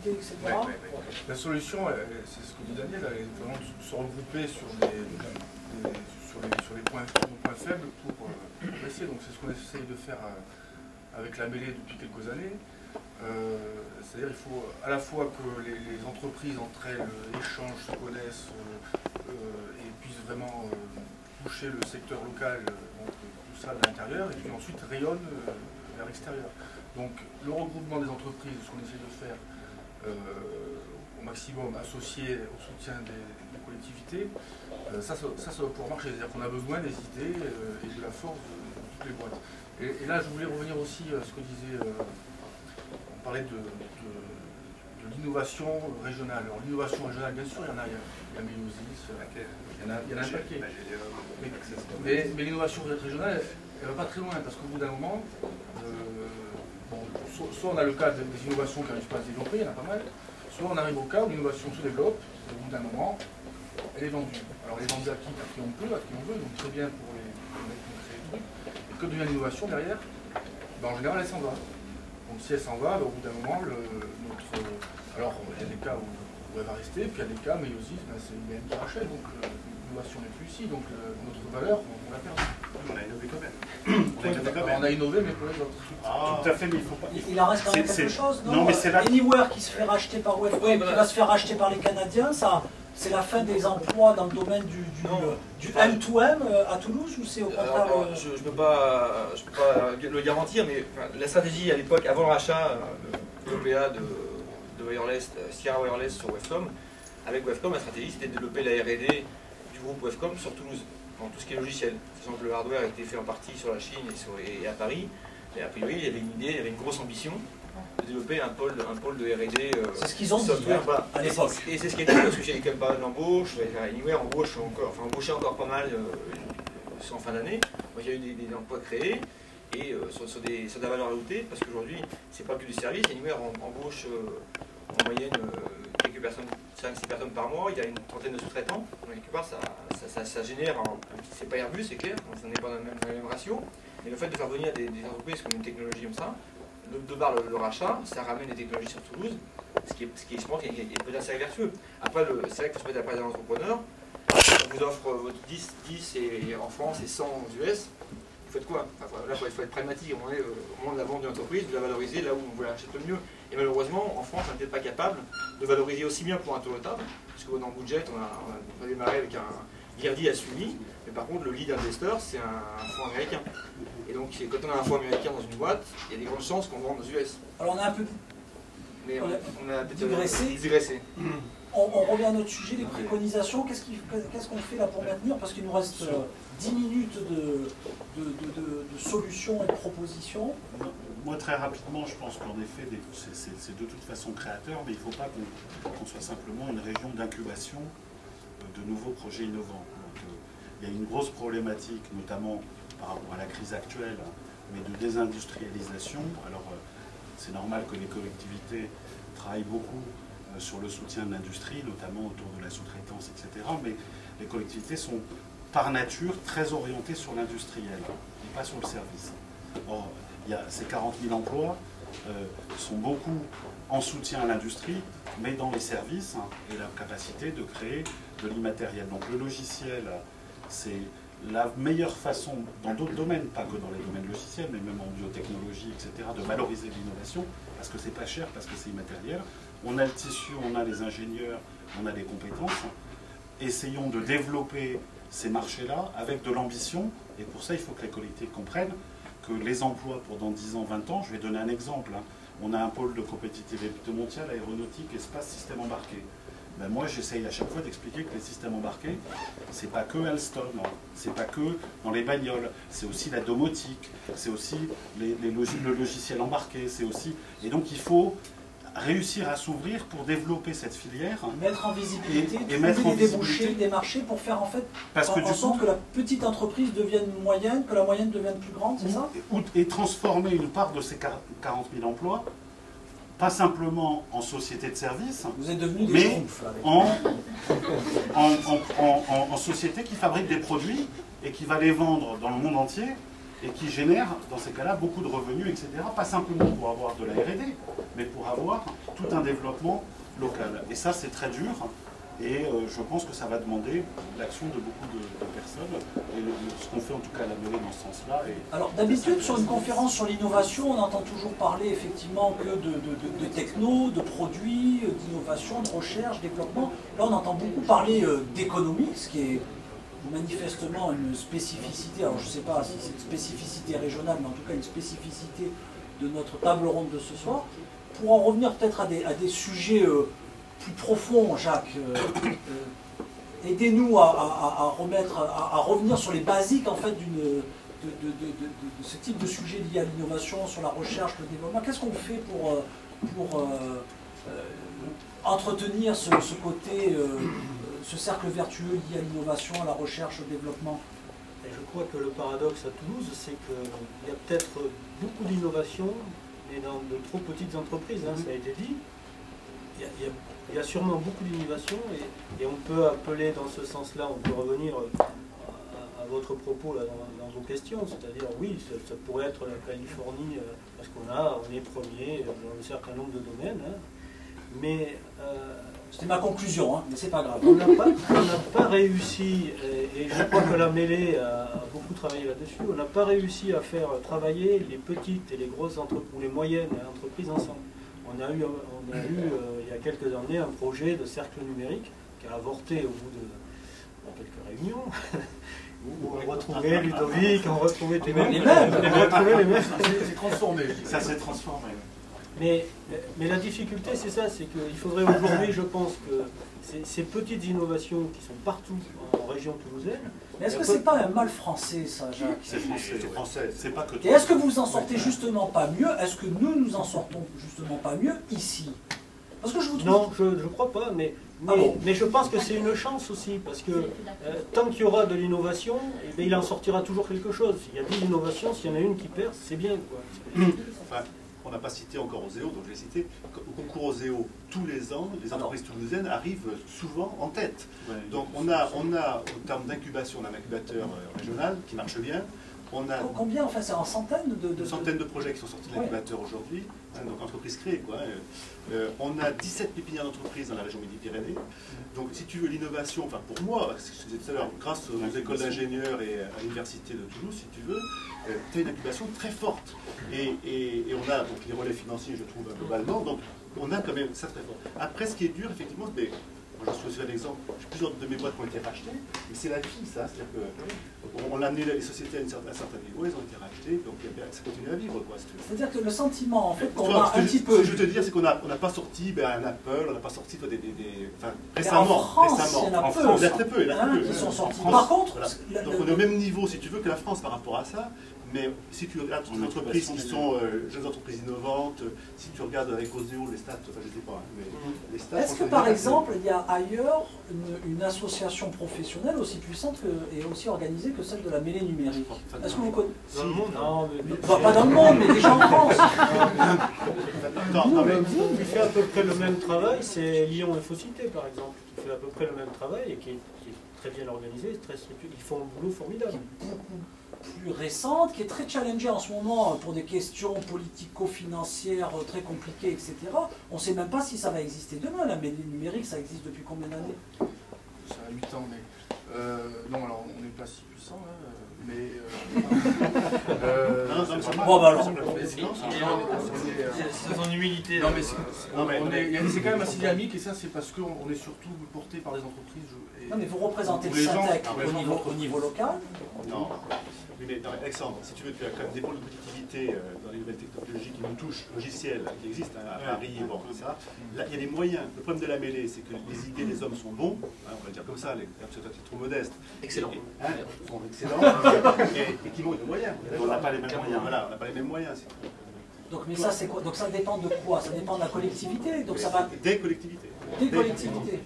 connectivité, etc. La solution, c'est ce que dit Daniel, elle est vraiment de se regrouper sur les points faibles pour progresser. Donc c'est ce qu'on essaye de faire avec la mêlée depuis quelques années. C'est-à-dire qu'il faut à la fois que les entreprises entre elles échangent, se connaissent et puissent vraiment toucher le secteur local, donc tout ça de l'intérieur, et puis ensuite rayonnent vers l'extérieur. Donc le regroupement des entreprises, ce qu'on essaie de faire au maximum associé au soutien des collectivités, ça va pouvoir marcher. C'est-à-dire qu'on a besoin des idées et de la force de toutes les boîtes. Et là, je voulais revenir aussi à ce que disait... on parlait de l'innovation régionale. Alors l'innovation régionale, bien sûr, il y en a. Il y a Mélosis, il y en a un paquet. Mais l'innovation régionale, elle ne va pas très loin, parce qu'au bout d'un moment, soit on a le cas des innovations qui n'arrivent pas à se développer, il y en a pas mal, soit on arrive au cas où l'innovation se développe, et au bout d'un moment, elle est vendue. Alors elle est vendue à qui on peut, à qui on veut, donc très bien pour les mecs qui ont créé les trucs. Et que devient l'innovation derrière? En général, elle s'en va. Donc si elle s'en va, au bout d'un moment, alors il y a des cas où elle va rester, puis il y a des cas, mais aussi c'est IBM qui rachète, donc l'innovation n'est plus ici, donc notre valeur, on l'a perdue. On a innové quand même. On a innové, mais pour les autres. Tout à fait, mais il faut pas... Il en reste quand même quelque chose, non? Non, mais c'est là... Anywhere qui se fait racheter par Webcom, qui va se faire racheter par les Canadiens, ça... C'est la fin des emplois dans le domaine du M2M à Toulouse, ou c'est au contraire... Je ne peux pas le garantir, mais la stratégie à l'époque, avant le rachat de l'OPA de Wireless, Sierra Wireless sur Webcom, avec Webcom, la stratégie c'était de développer la R&D du groupe Webcom sur Toulouse, dans tout ce qui est logiciel. Sachant que le hardware était fait en partie sur la Chine et à Paris, mais a priori il y avait une idée, il y avait une grosse ambition de développer un pôle de R&D c'est ce qu'ils ont dit à l'époque. Et c'est ce qui est dit, parce que j'ai quand même pas mal d'embauches, Anywhere embauchait encore pas mal en fin d'année. Moi il y a eu des emplois créés, et sur de la valeur ajoutée, parce qu'aujourd'hui c'est pas que du service, Anywhere embauche en moyenne quelques personnes, 5-6 personnes par mois, il y a une trentaine de sous-traitants, donc quelque part ça génère, c'est pas Airbus c'est clair, ça n'est pas dans le même ratio, et le fait de faire venir des entreprises comme une technologie comme ça, de par le rachat, ça ramène des technologies sur Toulouse, ce qui je pense, est peut-être assez vertueux. Après, c'est vrai qu'il faut se mettre à la place d'un entrepreneur, on vous offre votre 10 et en France et 100 aux US, vous faites quoi? Là, il faut être pragmatique au moment de la vente d'une entreprise, de la valoriser là où on vous l'achète le mieux. Et malheureusement, en France, on n'est peut-être pas capable de valoriser aussi bien pour un Toyota, puisque dans le budget, on a démarré avec un Virdi a suivi, mais par contre, le lead investor, c'est un fonds américain. Et donc, quand on a un fonds américain dans une boîte, il y a des grandes chances qu'on vende aux US. Alors, on a un peu mais on a digressé. On revient à notre sujet, les préconisations. Qu'est-ce qu'on fait là pour maintenir? Parce qu'il nous reste 10 minutes de solutions et de propositions. Moi, très rapidement, je pense qu'en effet, c'est de toute façon créateur, mais il ne faut pas qu'on soit simplement une région d'incubation de nouveaux projets innovants. Donc, il y a une grosse problématique, notamment par rapport à la crise actuelle, mais de désindustrialisation. Alors, c'est normal que les collectivités travaillent beaucoup sur le soutien de l'industrie, notamment autour de la sous-traitance, etc. Mais les collectivités sont par nature très orientées sur l'industriel et pas sur le service. Or, ces 40 000 emplois sont beaucoup en soutien à l'industrie, mais dans les services et la capacité de créer de l'immatériel. Donc le logiciel, c'est la meilleure façon, dans d'autres domaines, pas que dans les domaines logiciels, mais même en biotechnologie, etc., de valoriser l'innovation, parce que c'est pas cher, parce que c'est immatériel. On a le tissu, on a les ingénieurs, on a les compétences. Essayons de développer ces marchés-là avec de l'ambition, et pour ça, il faut que les collectivités comprennent que les emplois pour dans 10 ans, 20 ans, je vais donner un exemple. On a un pôle de compétitivité mondiale, aéronautique, espace, système embarqué. Ben moi, j'essaye à chaque fois d'expliquer que les systèmes embarqués, c'est pas que Alstom, c'est pas que dans les bagnoles, c'est aussi la domotique, c'est aussi le logiciel embarqué, c'est aussi... Et donc, il faut réussir à s'ouvrir pour développer cette filière. Mettre en visibilité, et mettre des débouchés, des marchés pour faire en fait en sorte que la petite entreprise devienne moyenne, que la moyenne devienne plus grande, c'est ça? Et transformer une part de ces 40 000 emplois, pas simplement en société de services, vous êtes devenu des mais en société qui fabrique des produits et qui va les vendre dans le monde entier et qui génère, dans ces cas-là, beaucoup de revenus, etc. Pas simplement pour avoir de la R&D, mais pour avoir tout un développement local. Et ça, c'est très dur, et je pense que ça va demander l'action de beaucoup de personnes, et ce qu'on fait en tout cas à la mairie dans ce sens-là. Alors d'habitude, sur une conférence sur l'innovation, on entend toujours parler effectivement que de techno, de produits, d'innovation, de recherche, développement. Là, on entend beaucoup parler d'économie, ce qui est manifestement une spécificité, alors je ne sais pas si c'est une spécificité régionale, mais en tout cas une spécificité de notre table ronde de ce soir. Pour en revenir peut-être à des sujets plus profonds, Jacques, aidez-nous à revenir sur les basiques en fait de ce type de sujet lié à l'innovation, sur la recherche, le développement. Qu'est-ce qu'on fait pour entretenir ce côté ce cercle vertueux lié à l'innovation, à la recherche, au développement? Et je crois que le paradoxe à Toulouse, c'est qu'il y a peut-être beaucoup d'innovation, mais dans de trop petites entreprises, hein, ça a été dit. Il y a sûrement beaucoup d'innovation, et on peut appeler dans ce sens-là, on peut revenir à votre propos là, dans vos questions, c'est-à-dire oui, ça pourrait être la Californie, parce on est premier dans un certain nombre de domaines, hein, mais... C'était ma conclusion, hein, mais c'est pas grave. On n'a pas réussi, et je crois que la mêlée a beaucoup travaillé là-dessus, on n'a pas réussi à faire travailler les petites et les grosses entreprises, ou les moyennes entreprises ensemble. On a eu il y a quelques années un projet de cercle numérique qui a avorté au bout de quelques réunions, où on retrouvait Ludovic, on retrouvait les mêmes. C'est transformé. Ça s'est transformé. Mais la difficulté, c'est ça, c'est qu'il faudrait aujourd'hui, je pense, que ces petites innovations qui sont partout en région toulousaine... Mais est-ce que c'est pas un mal français, ça, Jacques? C'est français, c'est pas que... Et est-ce que vous en sortez justement pas mieux? Est-ce que nous en sortons justement pas mieux ici? Parce que je vous trouve... Non, je ne crois pas, mais je pense que c'est une chance aussi, parce que tant qu'il y aura de l'innovation, eh bien, il en sortira toujours quelque chose. S'il y a 10 innovations, s'il y en a une qui perd, c'est bien, quoi. Enfin, on n'a pas cité encore Oseo, donc je l'ai cité. Au concours Oseo, tous les ans, les entreprises toulousaines arrivent souvent en tête. Ouais. Donc on a, en termes d'incubation, on a un incubateur régional qui marche bien. On a combien, enfin c'est en centaines une centaine de projets qui sont sortis de l'incubateur aujourd'hui, hein, donc entreprises créées, quoi. On a 17 pépinières d'entreprises dans la région Midi-Pyrénées. Donc si tu veux l'innovation, enfin pour moi, ce que je disais tout à l'heure, grâce aux écoles d'ingénieurs et à l'université de Toulouse, si tu veux, tu as une incubation très forte. Et on a donc les relais financiers, je trouve, globalement, donc on a quand même ça très fort. Après, ce qui est dur, effectivement, c'est... Moi, je suis aussi un exemple. Plusieurs de mes boîtes qui ont été rachetées, mais c'est la vie, ça. C'est-à-dire qu'on a amené les sociétés à un certain niveau, elles ont été rachetées, donc ça continue à vivre, quoi. C'est-à-dire que le sentiment, en fait, qu'on a un petit peu... Ce que je veux te dire, c'est qu'on n'a pas sorti un Apple, on n'a pas sorti enfin, récemment. En France, il y en a peu. Il y a très peu, qui sont sortis. Par contre... Voilà. Donc on est au même niveau, si tu veux, que la France par rapport à ça. Mais si tu regardes toutes les entreprises qui sont jeunes entreprises innovantes, si tu regardes avec Oseo les stats, enfin je ne sais pas, mais les stats... Est-ce que par exemple, il y a ailleurs une association professionnelle aussi puissante et aussi organisée que celle de la mêlée numérique? Est-ce que vous connaissez? Dans le monde? Non, mais... Pas dans le monde, mais déjà en France. Qui fait à peu près le même travail, c'est Lyon Infocité par exemple, qui fait à peu près le même travail et qui est très bien organisé, très structuré. Ils font un boulot formidable. Plus récente, qui est très challengée en ce moment pour des questions politico-financières très compliquées, etc. On ne sait même pas si ça va exister demain. La mêlée numérique, ça existe depuis combien d'années? Ça a 8 ans, mais... non, alors on n'est pas si puissant, hein, mais... bon, bah alors... C'est son humilité. Non, mais c'est quand même assez dynamique, et ça, c'est parce qu'on est surtout porté par des entreprises... Non, mais vous représentez le Syntec au niveau local? Non. Mais Alexandre, si tu veux, tu as quand même des pôles de compétitivité dans les nouvelles technologies qui nous touchent, logiciels qui existent à Paris, bon, ça. Là, il y a des moyens. Le problème de la mêlée, c'est que les idées des hommes sont bons, hein, on va le dire comme ça, tu es trop modeste. Excellent. Ils sont excellents, et qui manquent de moyens. On n'a pas les mêmes moyens, voilà, on n'a pas les mêmes moyens. Donc, mais ça, c'est quoi? Donc ça dépend de quoi? Ça dépend de la collectivité. Donc ça va... Des collectivités. Des collectivités.